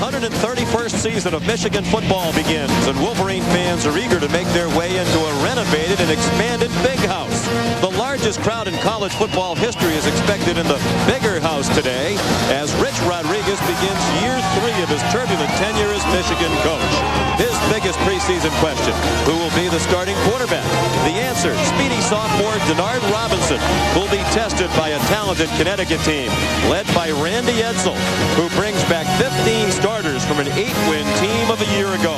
131st season of Michigan football begins, and Wolverine fans are eager to make their way into a renovated and expanded Big House. The largest crowd in college football history is expected in the Bigger House today as Rich Rodriguez begins year 3 of his turbulent tenure as Michigan coach. His biggest preseason question: who will be the starting quarterback? The answer: speedy sophomore Denard Robinson, who will be tested by a talented Connecticut team led by Randy Edsall, who brings back 15 starters from an 8-win team of a year ago.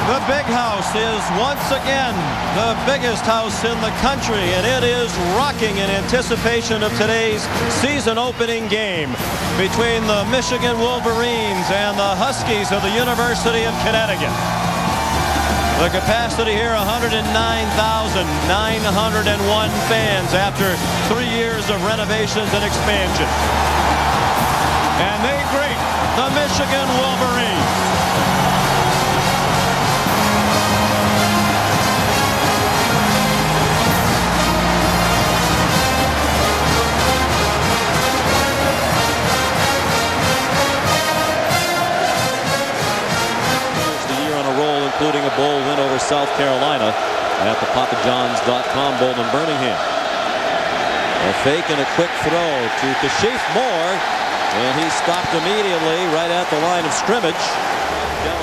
The Big House is once again the biggest house in the country, and it is rocking in anticipation of today's season-opening game between the Michigan Wolverines and the Huskies of the University of Connecticut. The capacity here, 109,901 fans after 3 years of renovations and expansion. And they greet the Michigan Wolverines. Including a bowl win over South Carolina at the PapaJohns.com Bowl in Birmingham. A fake and a quick throw to Kashif Moore, and he stopped immediately right at the line of scrimmage.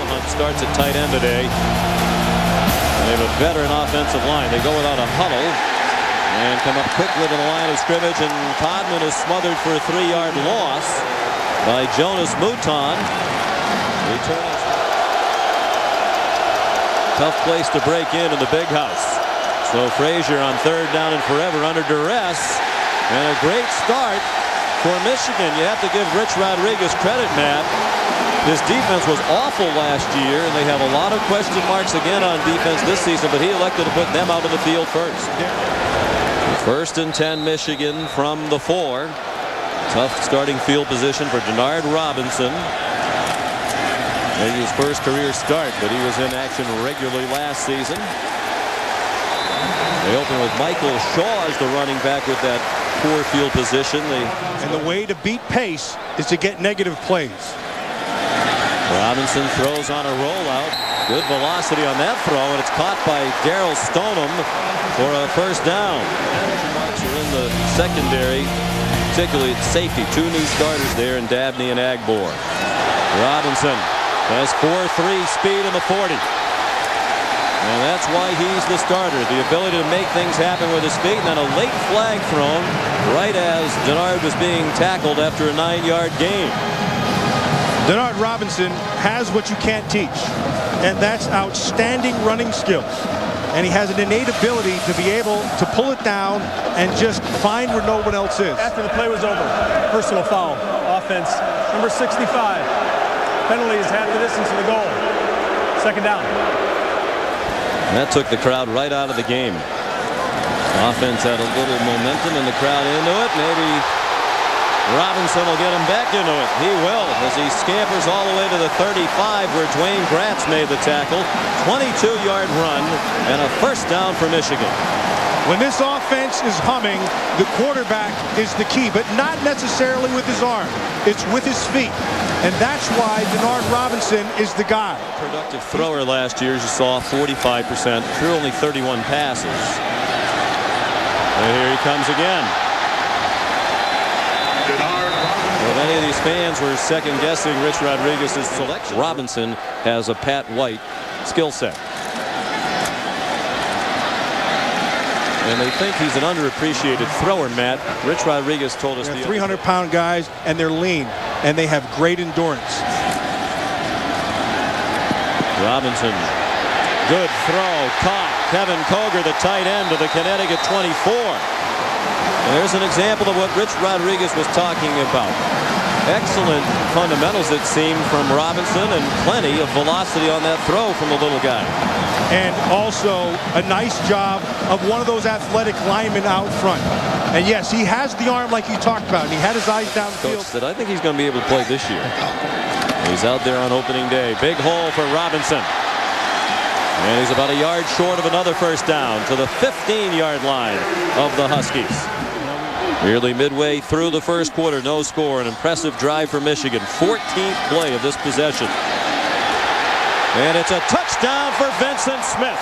Hunt starts at tight end today. And they have a veteran offensive line. They go without a huddle and come up quickly to the line of scrimmage, and Codman is smothered for a 3-yard loss by Jonas Mouton. Returning. Tough place to break in the Big House. So Frazier on 3rd down and forever under duress. And a great start for Michigan. You have to give Rich Rodriguez credit, Matt. His defense was awful last year, and they have a lot of question marks again on defense this season, but he elected to put them out of the field first. 1st and 10 Michigan from the 4. Tough starting field position for Denard Robinson. Maybe his first career start, but he was in action regularly last season. They open with Michael Shaw as the running back with that poor field position. And the way to beat pace is to get negative plays. Robinson throws on a rollout. Good velocity on that throw, and it's caught by Darryl Stoneham for a 1st down. Marks are in the secondary, particularly at safety. 2 new starters there in Dabney and Agbor. Robinson has 4.3 speed in the 40. And that's why he's the starter. The ability to make things happen with his feet, and then a late flag thrown right as Denard was being tackled after a 9-yard gain. Denard Robinson has what you can't teach, and that's outstanding running skills. And he has an innate ability to be able to pull it down and just find where no one else is. After the play was over, personal foul, offense, number 65. Penalty is half the distance to the goal. 2nd down. And that took the crowd right out of the game. Offense had a little momentum and the crowd into it. Maybe Robinson will get him back into it. He will, as he scampers all the way to the 35 where Dwayne Gratz made the tackle. 22-yard run and a 1st down for Michigan. When this offense is humming, the quarterback is the key, but not necessarily with his arm. It's with his feet. And that's why Denard Robinson is the guy. Productive thrower last year, as you saw, 45%, threw only 31 passes. And here he comes again. Well, many of these fans were second-guessing Rich Rodriguez's selection. Robinson has a Pat White skill set. And they think he's an underappreciated thrower, Matt. Rich Rodriguez told us they're 300-pound guys, and they're lean, and they have great endurance. Robinson, good throw, caught. Kevin Koger, the tight end of the Connecticut 24. And there's an example of what Rich Rodriguez was talking about. Excellent fundamentals, it seemed, from Robinson, and plenty of velocity on that throw from the little guy. And also a nice job of one of those athletic linemen out front. And yes, he has the arm like you talked about, and he had his eyes downfield. Coach said, I think he's going to be able to play this year. He's out there on opening day. Big hole for Robinson. And he's about a yard short of another 1st down to the 15-yard line of the Huskies. Nearly midway through the first quarter, no score. An impressive drive for Michigan. 14th play of this possession. And it's a touchdown for Vincent Smith.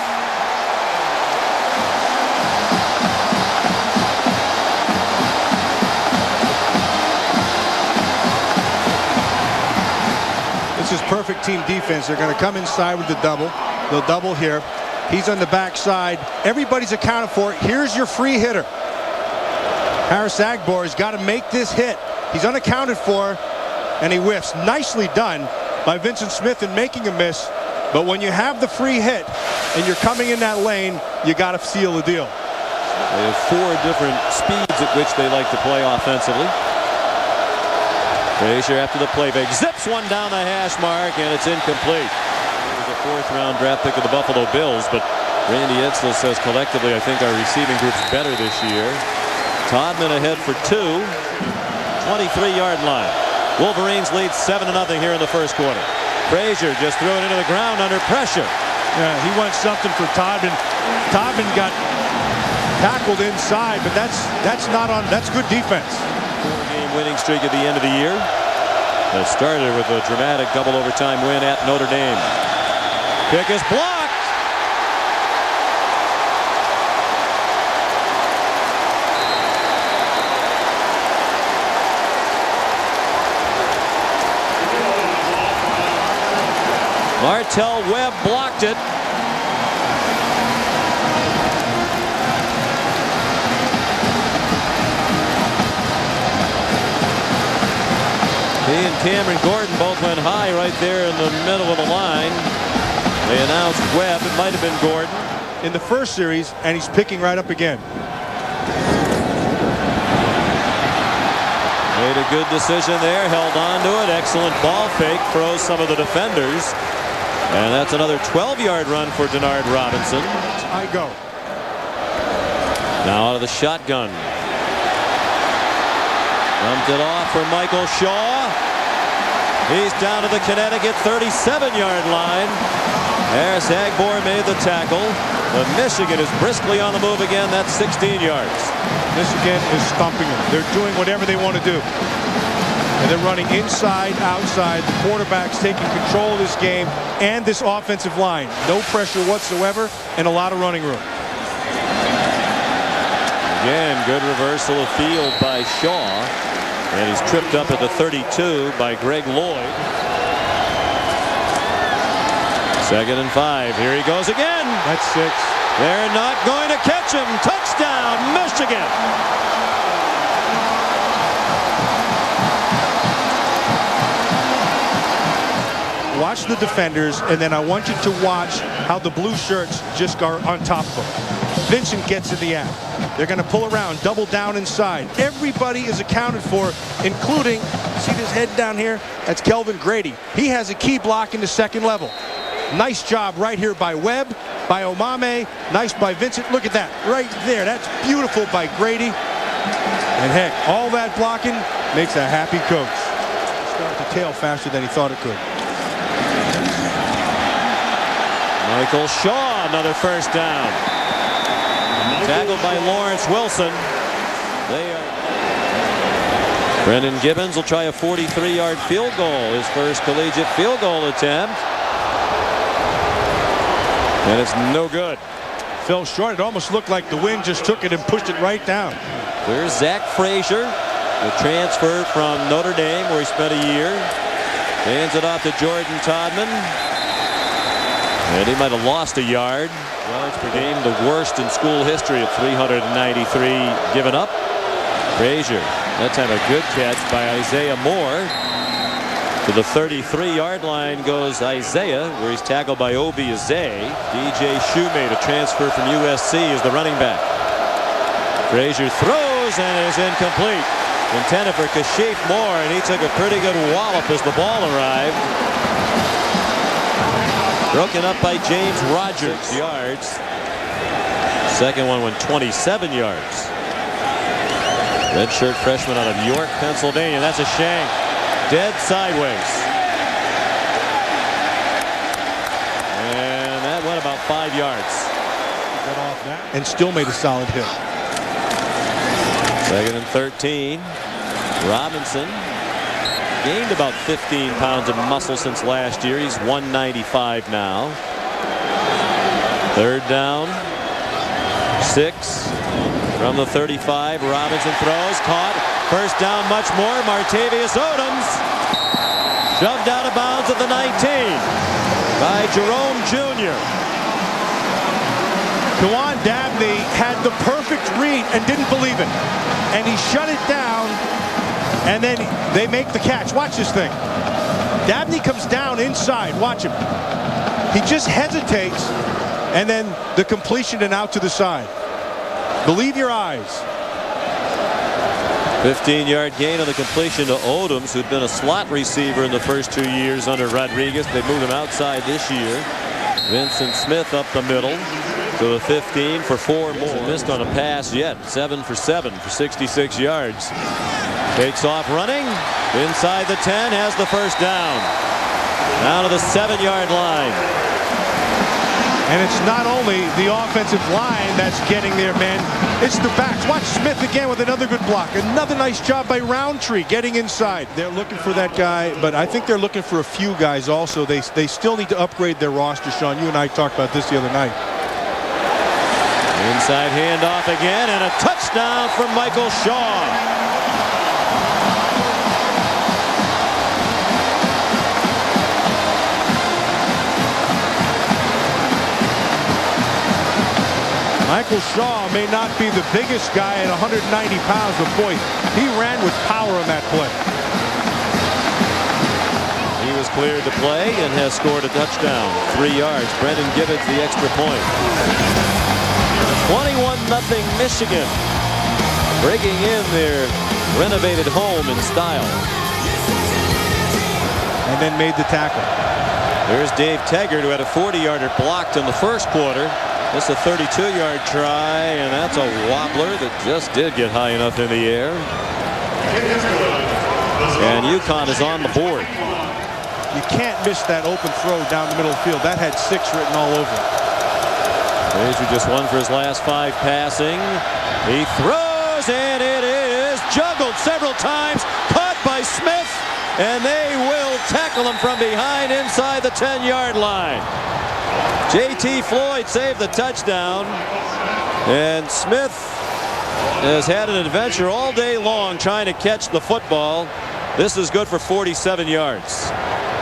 This is perfect team defense. They're going to come inside with the double. They'll double here. He's on the backside. Everybody's accounted for. Here's your free hitter. Harris Agbour has got to make this hit. He's unaccounted for, and he whiffs. Nicely done by Vincent Smith in making a miss. But when you have the free hit and you're coming in that lane, you got to seal the deal. They have 4 different speeds at which they like to play offensively. Frazier after the play fake zips one down the hash mark, and it's incomplete. It was a 4th-round draft pick of the Buffalo Bills, but Randy Edsel says collectively I think our receiving group's better this year. Todman ahead for 2. 23-yard line. Wolverines lead 7-0 here in the first quarter. Frazier just threw it into the ground under pressure. Yeah, he wants something for Todman. Todman got tackled inside, but that's good defense. 4-game winning streak at the end of the year. That started with a dramatic double overtime win at Notre Dame. Kick is blocked. Martell Webb blocked it. He and Cameron Gordon both went high right there in the middle of the line. They announced Webb. It might have been Gordon in the first series, and he's picking right up again. Made a good decision there. Held on to it. Excellent ball fake. Throws some of the defenders. And that's another 12-yard run for Denard Robinson. I go. Now out of the shotgun. Dumped it off for Michael Shaw. He's down to the Connecticut 37-yard line. Harris Agbour made the tackle. But Michigan is briskly on the move again. That's 16 yards. Michigan is stumping them. They're doing whatever they want to do. And they're running inside, outside. The quarterback's taking control of this game and this offensive line. No pressure whatsoever and a lot of running room. Again, good reversal of field by Shaw. And he's tripped up at the 32 by Greg Lloyd. 2nd and 5. Here he goes again. That's 6. They're not going to catch him. Touchdown, Michigan. Watch the defenders, and then I want you to watch how the blue shirts just are on top of them. Vincent gets in the act. They're going to pull around, double down inside. Everybody is accounted for, including, see this head down here? That's Kelvin Grady. He has a key block in the 2nd level. Nice job right here by Webb, by Omame. Nice by Vincent. Look at that right there. That's beautiful by Grady. And heck, all that blocking makes a happy coach. Start to tail faster than he thought it could. Michael Shaw, another first down. Tackled by Lawrence Wilson. Brendan Gibbons will try a 43-yard field goal, his first collegiate field goal attempt. And it's no good. Fell short. It almost looked like the wind just took it and pushed it right down. There's Zach Frazier, the transfer from Notre Dame, where he spent a year. Hands it off to Jordan Todman. And he might have lost a yard. Yards per game, the worst in school history at 393 given up. Frazier, that time a good catch by Isaiah Moore. To the 33-yard line goes Isaiah, where he's tackled by Obi Azay. DJ Shoemate, a transfer from USC, is the running back. Frazier throws and is incomplete. Intended for Kashif Moore, and he took a pretty good wallop as the ball arrived. Broken up by James Rogers. 6 yards. Second one went 27 yards. Redshirt freshman out of York, Pennsylvania. That's a shank. Dead sideways. And that went about 5 yards. And still made a solid hit. Second and 13. Robinson gained about 15 pounds of muscle since last year. He's 195 now. Third down. 6 from the 35. Robinson throws, caught. First down, much more. Martavius Odoms shoved out of bounds at the 19 by Jerome Jr. Dewan Dabney had the perfect read and didn't believe it. And he shut it down, and then they make the catch. Watch this thing. Dabney comes down inside. Watch him. He just hesitates, and then the completion and out to the side. Believe your eyes. 15-yard gain on the completion to Odoms, who'd been a slot receiver in the first 2 years under Rodriguez. They moved him outside this year. Vincent Smith up the middle to the 15 for 4 more. Missed on a pass yet. 7 for 7 for 66 yards. Takes off running inside the 10, has the first down. Down to the 7-yard line. And it's not only the offensive line that's getting their men, it's the backs. Watch Smith again with another good block. Another nice job by Roundtree getting inside. They're looking for that guy, but I think they're looking for a few guys also. They still need to upgrade their roster, Sean. You and I talked about this the other night. Inside handoff again, and a touchdown from Michael Shaw. Michael Shaw may not be the biggest guy at 190 pounds, but boy, he ran with power on that play. He was cleared to play and has scored a touchdown. 3 yards. Brendan Gibbons the extra point. 21-0 Michigan. Breaking in their renovated home in style. And then made the tackle. There's Dave Taggart, who had a 40-yarder blocked in the first quarter. This is a 32-yard try, and that's a wobbler that just did get high enough in the air. And UConn is on the board. You can't miss that open throw down the middle of the field. That had 6 written all over it. Frazier just 1 for his last 5 passing. He throws, and it is juggled several times. Caught by Smith, and they will tackle him from behind inside the 10-yard line. J.T. Floyd saved the touchdown, and Smith has had an adventure all day long trying to catch the football. This is good for 47 yards.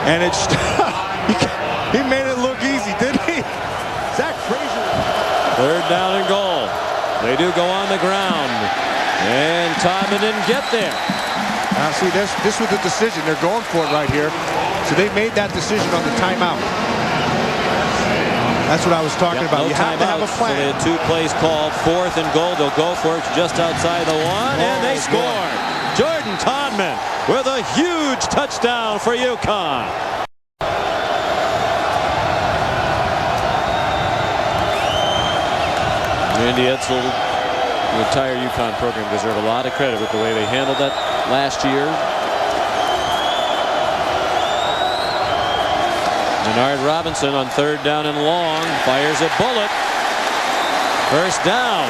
And it's he made it look easy, didn't he? Zach Frazier. Third down and goal. They do go on the ground, and Todman didn't get there. Now see, this was the decision. They're going for it right here. So they made that decision on the timeout. That's what I was talking about. No you have to have a plan. So they had 2 plays called. 4th and goal. They'll go for it just outside the 1, and they score. Jordan Todman with a huge touchdown for UConn. Randy Edsel, the entire UConn program deserve a lot of credit with the way they handled that last year. Denard Robinson on 3rd down and long fires a bullet. First down.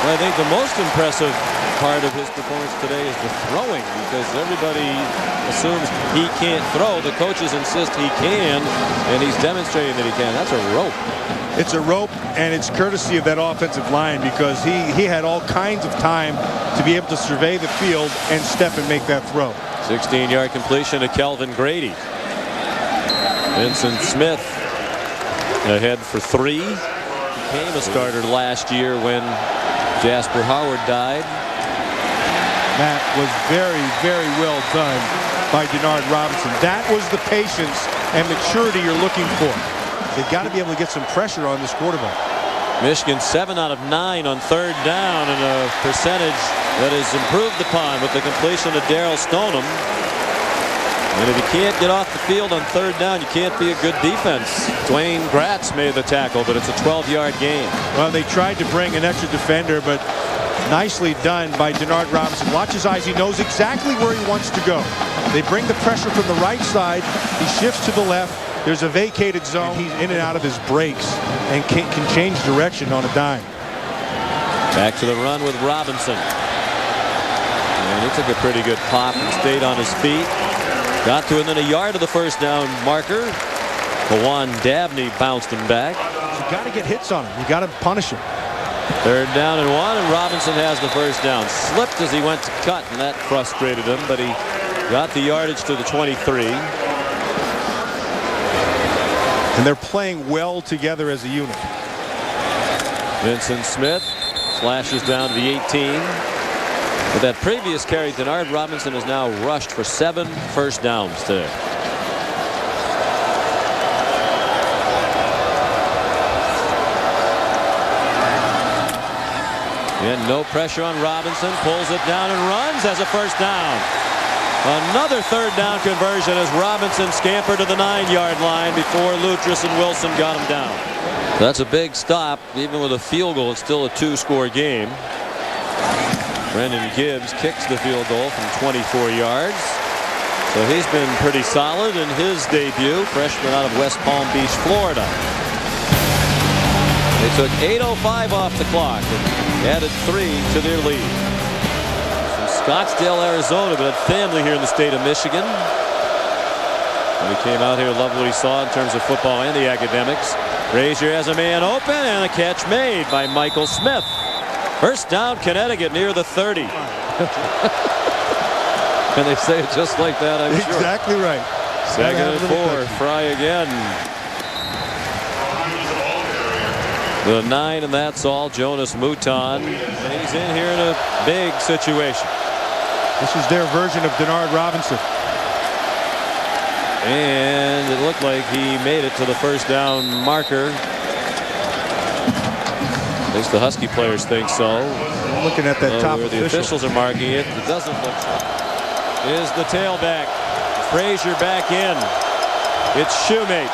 Well, I think the most impressive part of his performance today is the throwing, because everybody assumes he can't throw. The coaches insist he can, and he's demonstrating that he can. That's a rope. It's a rope, and it's courtesy of that offensive line, because he had all kinds of time to be able to survey the field and step and make that throw. 16-yard completion to Kelvin Grady. Vincent Smith ahead for 3. Became a starter last year when Jasper Howard died. That was very, very well done by Denard Robinson. That was the patience and maturity you're looking for. They've got to be able to get some pressure on this quarterback. Michigan 7 out of 9 on 3rd down, and a percentage that is improved upon with the completion to Darrell Stoneham. And if you can't get off the field on 3rd down, you can't be a good defense. Dwayne Gratz made the tackle, but it's a 12-yard gain. Well, they tried to bring an extra defender, but nicely done by Denard Robinson. Watch his eyes. He knows exactly where he wants to go. They bring the pressure from the right side. He shifts to the left. There's a vacated zone. He's in and out of his breaks and can change direction on a dime. Back to the run with Robinson. And he took a pretty good pop and stayed on his feet. Got to within a yard of the first down marker. Juan Dabney bounced him back. You got to get hits on him. You got to punish him. 3rd down and 1, and Robinson has the first down. Slipped as he went to cut, and that frustrated him, but he got the yardage to the 23. And they're playing well together as a unit. Vincent Smith slashes down to the 18. With that previous carry, Denard Robinson has now rushed for 7 first downs today. And no pressure on Robinson. Pulls it down and runs as a first down. Another 3rd down conversion as Robinson scampered to the 9-yard line before Lutris and Wilson got him down. That's a big stop. Even with a field goal, it's still a 2-score game. Brendan Gibbs kicks the field goal from 24 yards. So he's been pretty solid in his debut. Freshman out of West Palm Beach, Florida. They took 8:05 off the clock and added 3 to their lead. From Scottsdale, Arizona, but had family here in the state of Michigan. When he came out here, loved what he saw in terms of football and the academics. Frazier has a man open, and a catch made by Michael Smith. First down, Connecticut near the 30. And they say it just like that, I'm sure. Exactly right. 2nd and 4. Fry again. The 9, and that's all. Jonas Mouton. He's in here in a big situation. This is their version of Denard Robinson. And it looked like he made it to the first down marker. At least the Husky players think so. Looking at that top where the officials are marking it, it doesn't look so. Is the tailback. Frazier back in. It's Shoemate.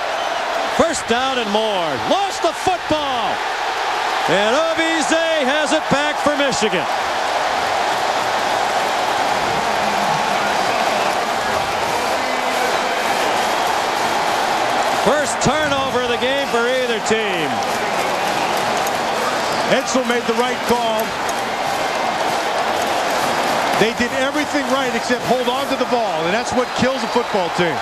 First down and more. Lost the football. And Obize has it back for Michigan. First turnover of the game for either team. Edsel made the right call. They did everything right except hold on to the ball, and that's what kills a football team.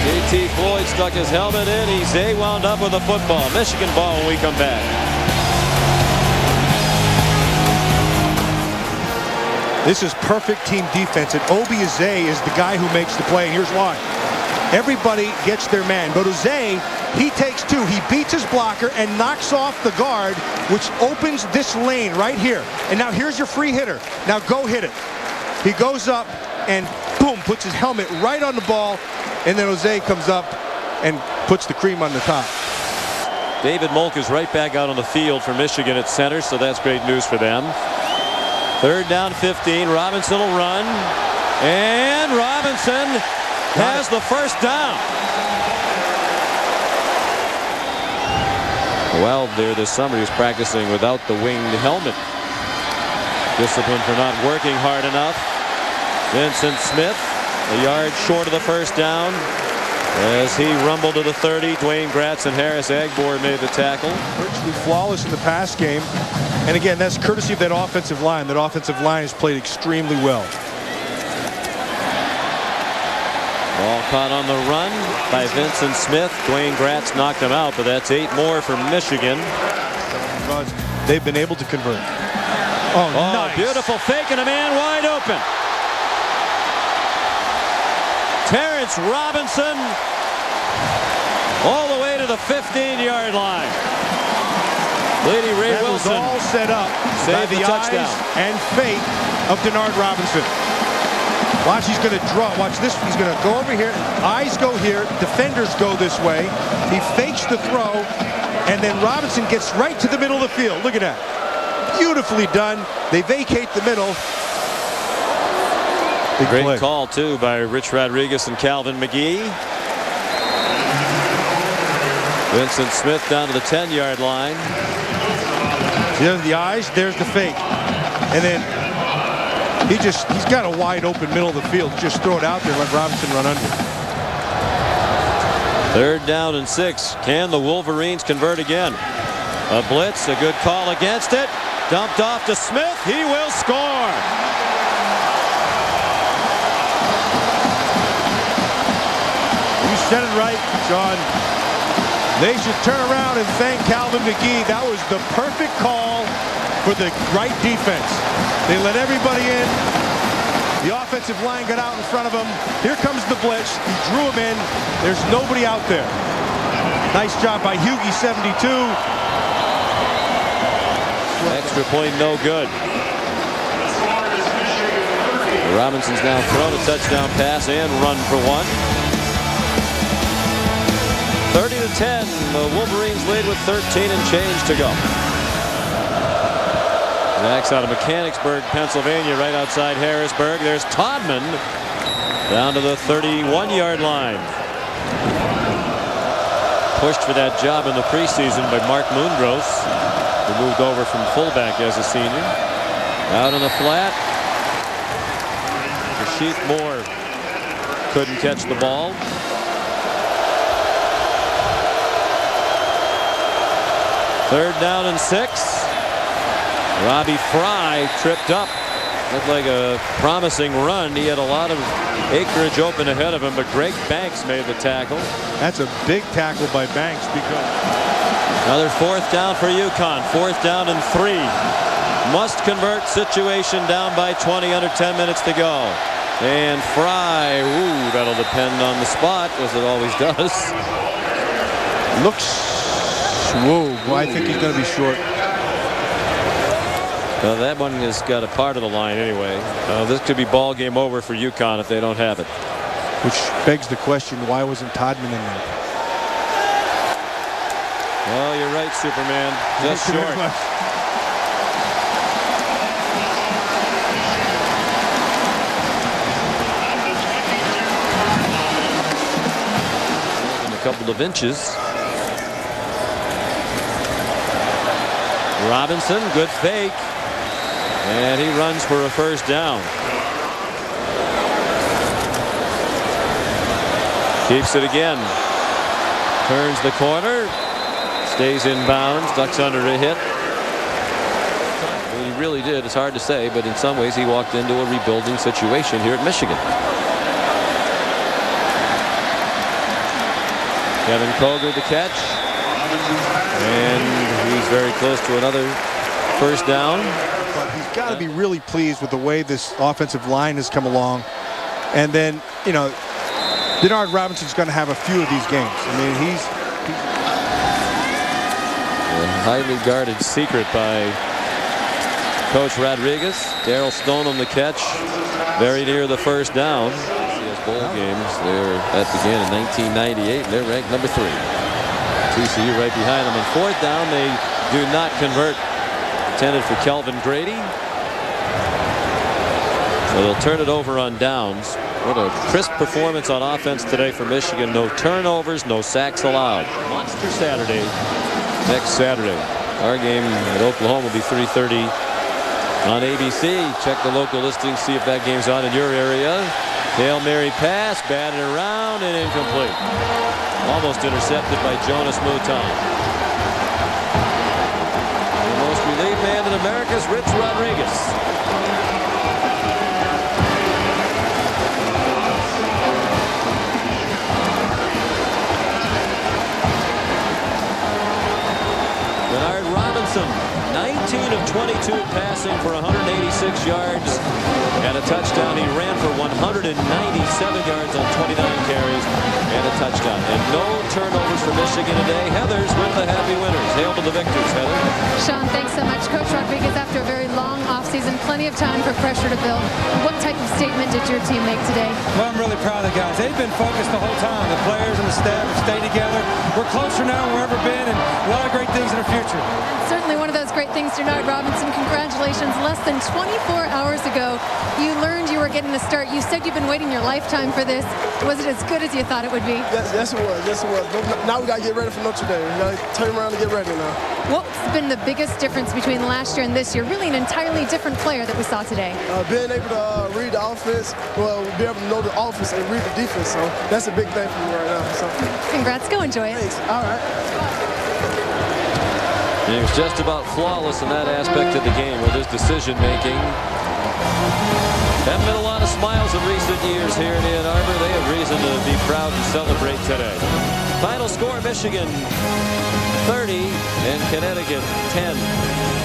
J.T. Floyd stuck his helmet in. Ize wound up with a football. Michigan ball when we come back. This is perfect team defense, and Obize is the guy who makes the play. Here's why. Everybody gets their man, but Uze, he takes 2. He beats his blocker and knocks off the guard, which opens this lane right here. And now here's your free hitter. Now go hit it. He goes up and boom, puts his helmet right on the ball, and then Uze comes up and puts the cream on the top. David Molk is right back out on the field for Michigan at center, so that's great news for them. 3rd down, 15. Robinson will run, and Robinson has the first down. Well, there this summer he was practicing without the winged helmet. Discipline for not working hard enough. Vincent Smith, a yard short of the first down. As he rumbled to the 30, Dwayne Gratz and Harris Agbor made the tackle. Virtually flawless in the pass game. And again, that's courtesy of that offensive line. That offensive line has played extremely well. Ball caught on the run by Vincent Smith. Dwayne Gratz knocked him out, but that's 8 more for Michigan. They've been able to convert. Oh, nice. Beautiful fake and a man wide open. Terrence Robinson all the way to the 15-yard line. Lady Ray that Wilson was all set up by the touchdown eyes and fate of Denard Robinson. Watch, he's going to draw. Watch this. He's going to go over here. Eyes go here. Defenders go this way. He fakes the throw, and then Robinson gets right to the middle of the field. Look at that. Beautifully done. They vacate the middle. Big Great play. call, too, by Rich Rodriguez and Calvin McGee. Vincent Smith down to the 10-yard line. There's the eyes. There's the fake. And then he's got a wide open middle of the field. Just throw it out there and let Robinson run under. 3rd down and 6. Can the Wolverines convert again? A blitz, a good call against it. Dumped off to Smith. He will score. You said it right, John. They should turn around and thank Calvin McGee. That was the perfect call for the right defense. They let everybody in. The offensive line got out in front of him. Here comes the blitz. He drew him in. There's nobody out there. Nice job by Hughie, 72. Extra point, no good. Robinson's now thrown a touchdown pass and run for 1. 30-10. The Wolverines lead with 13 and change to go. Zach's out of Mechanicsburg, Pennsylvania, right outside Harrisburg. There's Todman down to the 31-yard line. Pushed for that job in the preseason by Mark Moondros, who moved over from fullback as a senior. Out on the flat. Rasheed Moore couldn't catch the ball. Third down and 6. Robbie Fry tripped up. Looked like a promising run. He had a lot of acreage open ahead of him, but Greg Banks made the tackle. That's a big tackle by Banks because another 4th down for UConn. 4th down and 3. Must convert situation, down by 20, under 10 minutes to go. And Fry, ooh, that'll depend on the spot, as it always does. Looks, whoa, well, I think he's going to be short. Well, that one has got a part of the line anyway. This could be ball game over for UConn if they don't have it. Which begs the question, why wasn't Todman in there? Oh, you're right, Superman. Just short. A couple of inches. Robinson, good fake. And he runs for a 1st down. Keeps it again. Turns the corner. Stays in bounds. Ducks under a hit. Well, he really did. It's hard to say, but in some ways he walked into a rebuilding situation here at Michigan. Kevin Koger the catch. And he's very close to another 1st down. But he's got to be really pleased with the way this offensive line has come along. And then, you know, Denard Robinson's going to have a few of these games. I mean, he's a highly guarded secret by Coach Rodriguez. Darryl Stoneham the catch, very near the 1st down. CS bowl games, that began in 1998. And they're ranked number 3. TCU right behind them. And 4th down, they do not convert. Intended for Kelvin Grady. So they'll turn it over on downs. What a crisp performance on offense today for Michigan. No turnovers, no sacks allowed. Monster Saturday next Saturday. Our game at Oklahoma will be 3:30 on ABC. Check the local listings, see if that game's on in your area. Hail Mary pass, batted around and incomplete. Almost intercepted by Jonas Mouton. Lead man in America's Rich Rodriguez. Denard Robinson, 19 of 22 passing for 186 yards and a touchdown. He ran for 197 yards on 29 carries and a touchdown. And no turnovers for Michigan today. Heathers with the happy winners. Hail to the victors, Heather. Sean, thanks so much. Coach Rodriguez, after a very long offseason, plenty of time for pressure to build. What type of statement did your team make today? Well, I'm really proud of the guys. They've been focused the whole time. The players and the staff have stayed together. We're closer now than we've ever been, and a lot of great things in the future. And certainly one of those great things, Denard Robinson. Congratulations. Less than 24 hours ago, You learned you were getting the start. You said you've been waiting your lifetime for this. Was it as good as you thought it would be? Yes, it was. Yes, it was. But now we got to get ready for Notre Dame. We got to turn around and get ready now. What's been the biggest difference between last year and this year? Really an entirely different player that we saw today. Being able to read the offense, be able to know the offense and read the defense. So that's a big thing for me right now. So. Congrats. Go enjoy it. Thanks. All right. He was just about flawless in that aspect of the game with his decision-making. Haven't been a lot of smiles in recent years here in Ann Arbor. They have reason to be proud and celebrate today. Final score, Michigan 30 and Connecticut 10.